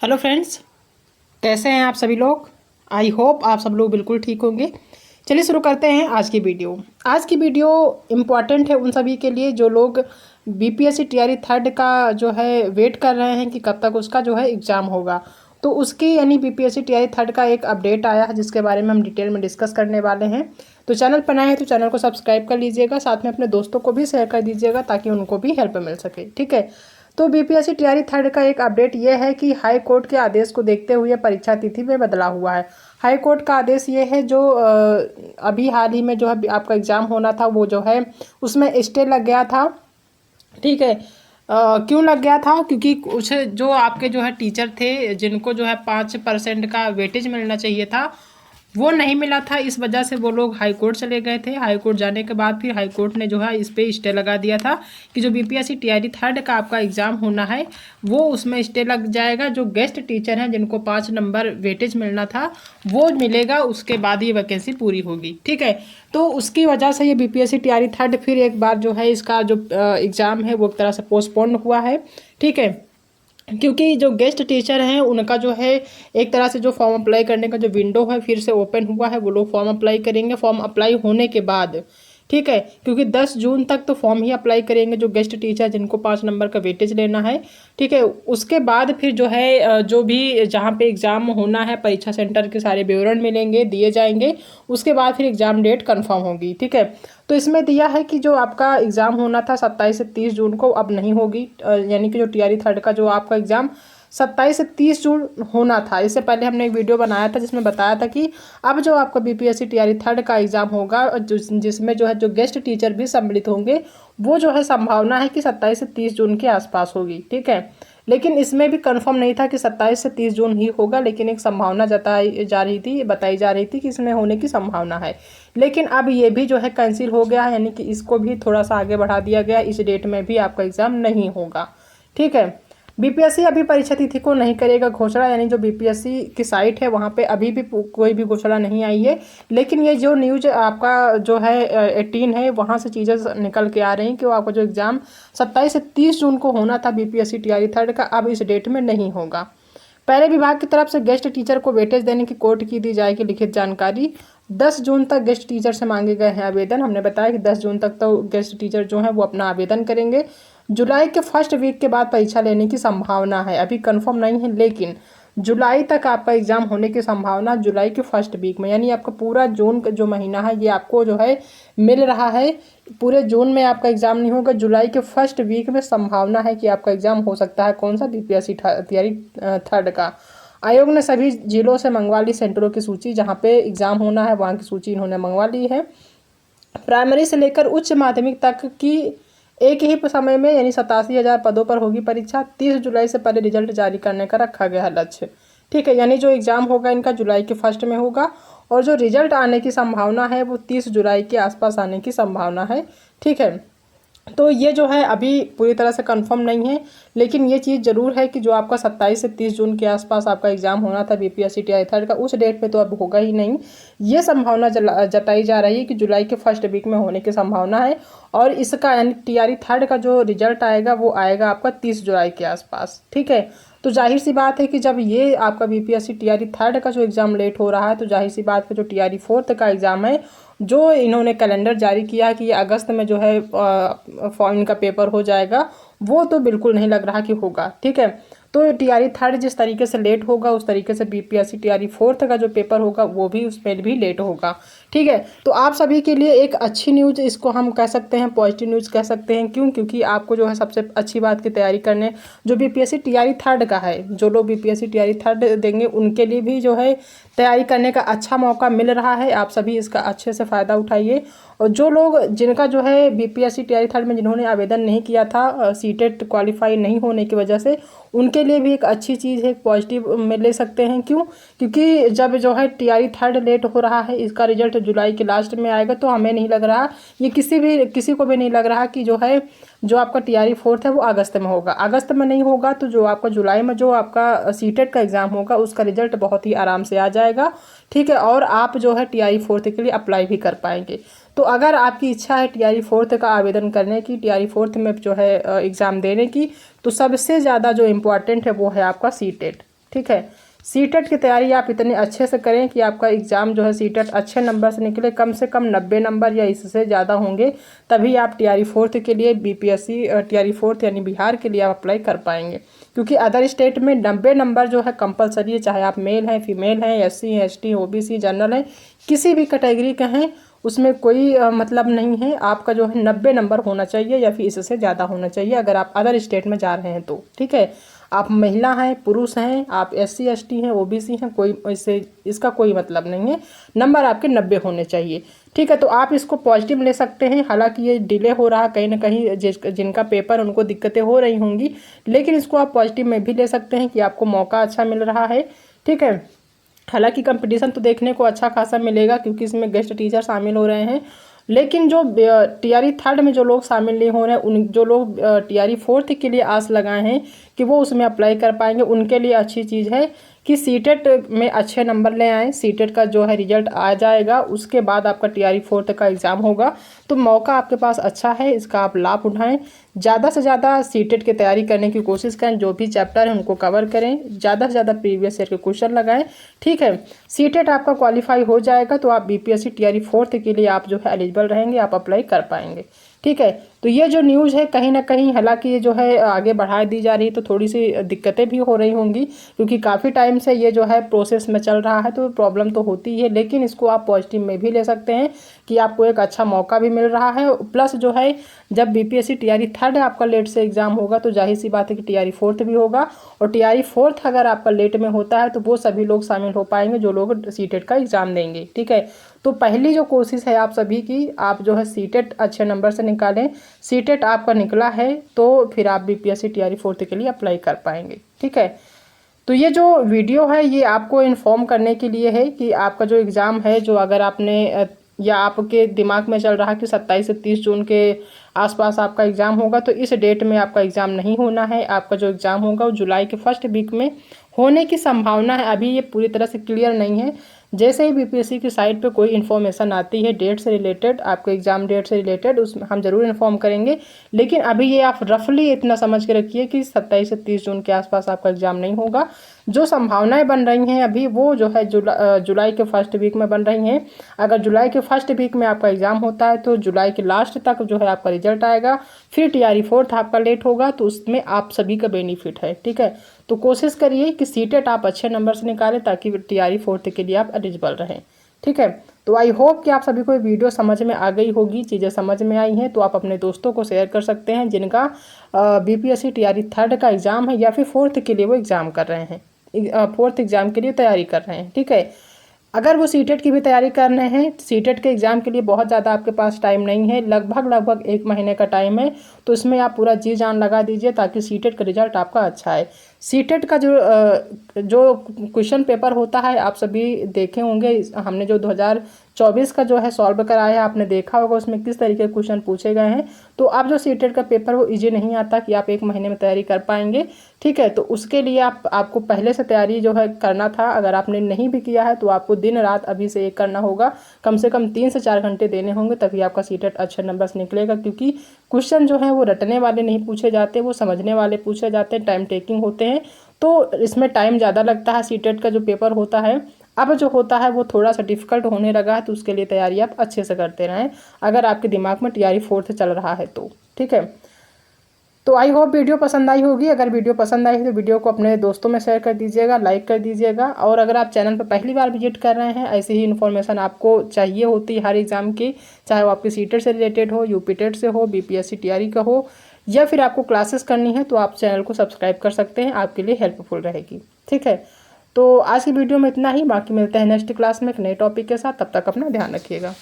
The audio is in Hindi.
हेलो फ्रेंड्स, कैसे हैं आप सभी लोग। आई होप आप सब लोग बिल्कुल ठीक होंगे। चलिए शुरू करते हैं आज की वीडियो। आज की वीडियो इम्पॉर्टेंट है उन सभी के लिए जो लोग बीपीएससी टीआरई थर्ड का जो है वेट कर रहे हैं कि कब तक उसका जो है एग्ज़ाम होगा। तो उसकी यानी बीपीएससी टीआरई थर्ड का एक अपडेट आया है जिसके बारे में हम डिटेल में डिस्कस करने वाले हैं। तो चैनल पर नए हैं तो चैनल को सब्सक्राइब कर लीजिएगा, साथ में अपने दोस्तों को भी शेयर कर दीजिएगा ताकि उनको भी हेल्प मिल सके। ठीक है। तो बीपीएससी टीआरई थर्ड का एक अपडेट ये है कि हाई कोर्ट के आदेश को देखते हुए परीक्षा तिथि में बदलाव हुआ है। हाई कोर्ट का आदेश ये है जो अभी हाल ही में जो है आपका एग्ज़ाम होना था वो जो है उसमें स्टे लग गया था। ठीक है। क्यों लग गया था? क्योंकि कुछ जो आपके जो है टीचर थे जिनको जो है 5% का वेटेज मिलना चाहिए था वो नहीं मिला था। इस वजह से वो लोग हाई कोर्ट चले गए थे। हाई कोर्ट जाने के बाद फिर हाई कोर्ट ने जो है इस पे स्टे लगा दिया था कि जो बीपीएससी टीआरई थर्ड का आपका एग्ज़ाम होना है वो उसमें स्टे लग जाएगा। जो गेस्ट टीचर हैं जिनको 5 नंबर वेटेज मिलना था वो मिलेगा, उसके बाद ये वैकेंसी पूरी होगी। ठीक है। तो उसकी वजह से ये बीपीएससी टीआरई थर्ड फिर एक बार जो है इसका जो एग्ज़ाम है वो एक तरह से पोस्टपोन हुआ है। ठीक है। क्योंकि जो गेस्ट टीचर हैं उनका जो है एक तरह से जो फॉर्म अप्लाई करने का जो विंडो है फिर से ओपन हुआ है। वो लोग फॉर्म अप्लाई करेंगे। फॉर्म अप्लाई होने के बाद, ठीक है, क्योंकि 10 जून तक तो फॉर्म ही अप्लाई करेंगे जो गेस्ट टीचर जिनको 5 नंबर का वेटेज लेना है। ठीक है। उसके बाद फिर जो है जो भी जहाँ पे एग्ज़ाम होना है परीक्षा सेंटर के सारे विवरण मिलेंगे, दिए जाएंगे। उसके बाद फिर एग्ज़ाम डेट कंफर्म होगी। ठीक है। तो इसमें दिया है कि जो आपका एग्ज़ाम होना था 27 से 30 जून को अब नहीं होगी। यानी कि जो टीआरई थर्ड का जो आपका एग्ज़ाम 27 से 30 जून होना था। इससे पहले हमने एक वीडियो बनाया था जिसमें बताया था कि अब जो आपका बीपीएससी टीआरई थर्ड का एग्ज़ाम होगा जिसमें जो है जो गेस्ट टीचर भी सम्मिलित होंगे वो जो है संभावना है कि 27 से 30 जून के आसपास होगी। ठीक है। लेकिन इसमें भी कंफर्म नहीं था कि 27 से 30 जून ही होगा, लेकिन एक संभावना जताई जा रही थी, बताई जा रही थी कि इसमें होने की संभावना है। लेकिन अब ये भी जो है कैंसिल हो गया है, यानी कि इसको भी थोड़ा सा आगे बढ़ा दिया गया। इस डेट में भी आपका एग्ज़ाम नहीं होगा। ठीक है। बीपीएससी अभी परीक्षा तिथि को नहीं करेगा घोषणा, यानी जो बीपीएससी की साइट है वहाँ पे अभी भी कोई भी घोषणा नहीं आई है। लेकिन ये जो न्यूज आपका जो है 18 है वहाँ से चीज़ें निकल के आ रही हैं कि वो आपका जो एग्ज़ाम 27 से 30 जून को होना था बीपीएससी टीआरई थर्ड का अब इस डेट में नहीं होगा। पहले विभाग की तरफ से गेस्ट टीचर को वेटेज देने की कोर्ट की दी जाएगी लिखित जानकारी। 10 जून तक गेस्ट टीचर से मांगे गए हैं आवेदन। हमने बताया कि 10 जून तक तो गेस्ट टीचर जो हैं वो अपना आवेदन करेंगे। जुलाई के फर्स्ट वीक के बाद परीक्षा लेने की संभावना है। अभी कंफर्म नहीं है लेकिन जुलाई तक आपका एग्ज़ाम होने की संभावना, जुलाई के फर्स्ट वीक में, यानी आपका पूरा जून का जो महीना है ये आपको जो है मिल रहा है। पूरे जून में आपका एग्ज़ाम नहीं होगा। जुलाई के फर्स्ट वीक में संभावना है कि आपका एग्ज़ाम हो सकता है। कौन सा? बीपीएससी टीआरई थर्ड का। आयोग ने सभी जिलों से मंगवा ली सेंटरों की सूची जहाँ पे एग्ज़ाम होना है, वहाँ की सूची इन्होंने मंगवा ली है। प्राइमरी से लेकर उच्च माध्यमिक तक की एक ही समय में यानी 87,000 पदों पर होगी परीक्षा। 30 जुलाई से पहले रिजल्ट जारी करने का रखा गया है लक्ष्य। ठीक है। यानी जो एग्ज़ाम होगा इनका जुलाई के फर्स्ट में होगा और जो रिजल्ट आने की संभावना है वो 30 जुलाई के आसपास आने की संभावना है। ठीक है। तो ये जो है अभी पूरी तरह से कंफर्म नहीं है, लेकिन ये चीज़ ज़रूर है कि जो आपका 27 से 30 जून के आसपास आपका एग्ज़ाम होना था बीपीएससी टीआरई थर्ड का उस डेट पे तो अब होगा ही नहीं। ये संभावना जताई जा रही है कि जुलाई के फर्स्ट वीक में होने की संभावना है। और इसका यानी टीआरई थर्ड का जो रिजल्ट आएगा वो आएगा आपका 30 जुलाई के आसपास। ठीक है। तो जाहिर सी बात है कि जब ये आपका बीपीएससी टीआरई थर्ड का जो एग्ज़ाम लेट हो रहा है तो जाहिर सी बात है जो टीआरई फोर्थ का एग्ज़ाम है जो इन्होंने कैलेंडर जारी किया कि ये अगस्त में जो है फॉर्म का पेपर हो जाएगा, वो तो बिल्कुल नहीं लग रहा कि होगा। ठीक है। तो टीआरई थर्ड जिस तरीके से लेट होगा उस तरीके से बीपीएससी टीआरई फोर्थ का जो पेपर होगा वो भी उसमें भी लेट होगा। ठीक है। तो आप सभी के लिए एक अच्छी न्यूज़, इसको हम कह सकते हैं पॉजिटिव न्यूज़ कह सकते हैं। क्यों? क्योंकि आपको जो है सबसे अच्छी बात की तैयारी करने जो बीपीएससी टीआरई थर्ड का है, जो लोग बीपीएससी टीआरई थर्ड देंगे उनके लिए भी जो है तैयारी करने का अच्छा मौका मिल रहा है। आप सभी इसका अच्छे से फ़ायदा उठाइए। और जो लोग जिनका जो है बीपीएससी टीआरई थर्ड में जिन्होंने आवेदन नहीं किया था सीटेट क्वालिफाई नहीं होने की वजह से, उनके लिए भी एक अच्छी चीज़ है, एक पॉजिटिव में ले सकते हैं। क्यों? क्योंकि जब जो है टीआरई थर्ड लेट हो रहा है, इसका रिजल्ट जुलाई के लास्ट में आएगा, तो हमें नहीं लग रहा, ये किसी को भी नहीं लग रहा कि जो है जो आपका टीआरई फोर्थ है वो अगस्त में होगा। अगस्त में नहीं होगा तो जो आपका जुलाई में जो आपका सीटेट का एग्ज़ाम होगा उसका रिजल्ट बहुत ही आराम से आ जाएगा। ठीक है। और आप जो है टीआरई फोर्थ के लिए अप्लाई भी कर पाएंगे। तो अगर आपकी इच्छा है टीआरई फोर्थ का आवेदन करने की, टीआरई फोर्थ में जो है एग्ज़ाम देने की, तो सबसे ज़्यादा जो इम्पोर्टेंट है वो है आपका सीटेट। ठीक है। सीटेट की तैयारी आप इतने अच्छे से करें कि आपका एग्ज़ाम जो है सीटेट अच्छे नंबर से निकले, कम से कम 90 नंबर या इससे ज़्यादा होंगे, तभी आप टीआरई 4 के लिए बीपीएससी टीआरई 4 यानी बिहार के लिए आप अप्लाई कर पाएंगे। क्योंकि अदर स्टेट में 90 नंबर जो है कंपलसरी है, चाहे आप मेल हैं, फीमेल हैं, एससी हैं, एसटी, ओबीसी, जनरल हैं, किसी भी कैटेगरी के हैं, उसमें कोई मतलब नहीं है। आपका जो है 90 नंबर होना चाहिए या फिर इससे ज़्यादा होना चाहिए अगर आप अदर स्टेट में जा रहे हैं तो, ठीक है। आप महिला हैं, पुरुष हैं, आप एससी एसटी हैं, ओबीसी हैं, कोई इससे इसका कोई मतलब नहीं है, नंबर आपके 90 होने चाहिए, ठीक है। तो आप इसको पॉजिटिव ले सकते हैं। हालांकि ये डिले हो रहा कहीं ना कहीं, जिनका पेपर उनको दिक्कतें हो रही होंगी, लेकिन इसको आप पॉजिटिव में भी ले सकते हैं कि आपको मौका अच्छा मिल रहा है, ठीक है। हालांकि कंपटीशन तो देखने को अच्छा खासा मिलेगा क्योंकि इसमें गेस्ट टीचर शामिल हो रहे हैं, लेकिन जो टीआरई 3 में जो लोग शामिल नहीं हो रहे हैं, उन जो लोग टीआरई 4 के लिए आस लगाए हैं कि वो उसमें अप्लाई कर पाएंगे, उनके लिए अच्छी चीज़ है कि सीटेट में अच्छे नंबर ले आएँ। सीटेट का जो है रिजल्ट आ जाएगा, उसके बाद आपका टीआरई 4 का एग्ज़ाम होगा, तो मौका आपके पास अच्छा है, इसका आप लाभ उठाएं। ज़्यादा से ज़्यादा सीटेट की तैयारी करने की कोशिश करें, जो भी चैप्टर है उनको कवर करें, ज़्यादा से ज़्यादा प्रीवियस ईयर के क्वेश्चन लगाएं, ठीक है। सीटेट आपका क्वालिफाई हो जाएगा तो आप बीपीएससी टीआरई 4 के लिए आप जो है एलिजिबल रहेंगे, आप अप्लाई कर पाएंगे, ठीक है। तो ये जो न्यूज़ है कहीं ना कहीं, हालांकि ये जो है आगे बढ़ा दी जा रही है तो थोड़ी सी दिक्कतें भी हो रही होंगी क्योंकि काफ़ी टाइम से ये जो है प्रोसेस में चल रहा है, तो प्रॉब्लम तो होती ही है, लेकिन इसको आप पॉजिटिव में भी ले सकते हैं कि आपको एक अच्छा मौका भी मिल रहा है। प्लस जो है जब बीपीएससी टीआरई 3 आपका लेट से एग्ज़ाम होगा तो जाहिर सी बात है कि टीआरई 4 भी होगा, और टीआरई 4 अगर आपका लेट में होता है तो वो सभी लोग शामिल हो पाएंगे जो लोग सीटेट का एग्ज़ाम देंगे, ठीक है। तो पहली जो कोशिश है आप सभी की, आप जो है सीटेट अच्छे नंबर से निकालें। सीटेट आपका निकला है तो फिर आप बीपीएससी टीआरई 4 के लिए अप्लाई कर पाएंगे, ठीक है। तो ये जो वीडियो है ये आपको इन्फॉर्म करने के लिए है कि आपका जो एग्ज़ाम है, जो अगर आपने या आपके दिमाग में चल रहा है कि 27 से 30 जून के आसपास आपका एग्ज़ाम होगा, तो इस डेट में आपका एग्ज़ाम नहीं होना है। आपका जो एग्ज़ाम होगा वो जुलाई के फर्स्ट वीक में होने की संभावना है। अभी ये पूरी तरह से क्लियर नहीं है। जैसे ही बीपीएससी की साइट पे कोई इन्फॉर्मेशन आती है डेट से रिलेटेड, आपके एग्ज़ाम डेट से रिलेटेड, उसमें हम ज़रूर इन्फॉर्म करेंगे। लेकिन अभी ये आप रफली इतना समझ के रखिए कि 27 से 30 जून के आसपास आपका एग्ज़ाम नहीं होगा। जो संभावनाएं बन रही हैं अभी वो जो है जुलाई के फर्स्ट वीक में बन रही हैं। अगर जुलाई के फर्स्ट वीक में आपका एग्ज़ाम होता है तो जुलाई के लास्ट तक जो है आपका रिजल्ट आएगा, फिर टीआरई 4 आपका लेट होगा, तो उसमें आप सभी का बेनिफिट है, ठीक है। तो कोशिश करिए कि सीटेट आप अच्छे नंबर से निकालें ताकि टीआरई 4 के लिए आप एलिजिबल रहें, ठीक है। तो आई होप कि आप सभी को वीडियो समझ में आ गई होगी, चीज़ें समझ में आई हैं, तो आप अपने दोस्तों को शेयर कर सकते हैं जिनका बीपीएससी टीआरई 3 का एग्ज़ाम है या फिर 4 के लिए वो एग्ज़ाम कर रहे हैं, 4th एग्ज़ाम के लिए तैयारी कर रहे हैं, ठीक है। अगर वो सीटेट की भी तैयारी कर रहे हैं, सीटेट के एग्ज़ाम के लिए बहुत ज़्यादा आपके पास टाइम नहीं है, लगभग 1 महीने का टाइम है, तो इसमें आप पूरा जी जान लगा दीजिए ताकि सीटेट का रिजल्ट आपका अच्छा आए। सीटेट का जो क्वेश्चन पेपर होता है आप सभी देखे होंगे, हमने जो 2024 का जो है सॉल्व कराया है, आपने देखा होगा उसमें किस तरीके के क्वेश्चन पूछे गए हैं। तो अब जो सीटेट का पेपर वो इजी नहीं आता कि आप 1 महीने में तैयारी कर पाएंगे, ठीक है। तो उसके लिए आपको पहले से तैयारी जो है करना था। अगर आपने नहीं भी किया है तो आपको दिन रात अभी से एक करना होगा, कम से कम 3 से 4 घंटे देने होंगे, तभी आपका सीटेट अच्छे नंबर से निकलेगा। क्योंकि क्वेश्चन जो है वो रटने वाले नहीं पूछे जाते, वो समझने वाले पूछे जाते हैं, टाइम टेकिंग होते हैं, तो इसमें टाइम ज़्यादा लगता है। सीटेट का जो पेपर होता है अब जो होता है वो थोड़ा सा डिफिकल्ट होने लगा है, तो उसके लिए तैयारी आप अच्छे से करते रहें अगर आपके दिमाग में टीआरई 4 चल रहा है तो, ठीक है। तो आई होप वीडियो पसंद आई होगी। अगर वीडियो पसंद आई तो वीडियो को अपने दोस्तों में शेयर कर दीजिएगा, लाइक कर दीजिएगा, और अगर आप चैनल पर पहली बार विजिट कर रहे हैं, ऐसी ही इन्फॉर्मेशन आपको चाहिए होती है हर एग्ज़ाम की, चाहे वो आपके सीटेट से रिलेटेड हो, यूपीटेट से हो, बीपीएससी टीआरई का हो, या फिर आपको क्लासेस करनी है, तो आप चैनल को सब्सक्राइब कर सकते हैं, आपके लिए हेल्पफुल रहेगी, ठीक है। तो आज की वीडियो में इतना ही, बाकी मिलते हैं नेक्स्ट क्लास में एक नए टॉपिक के साथ। तब तक अपना ध्यान रखिएगा।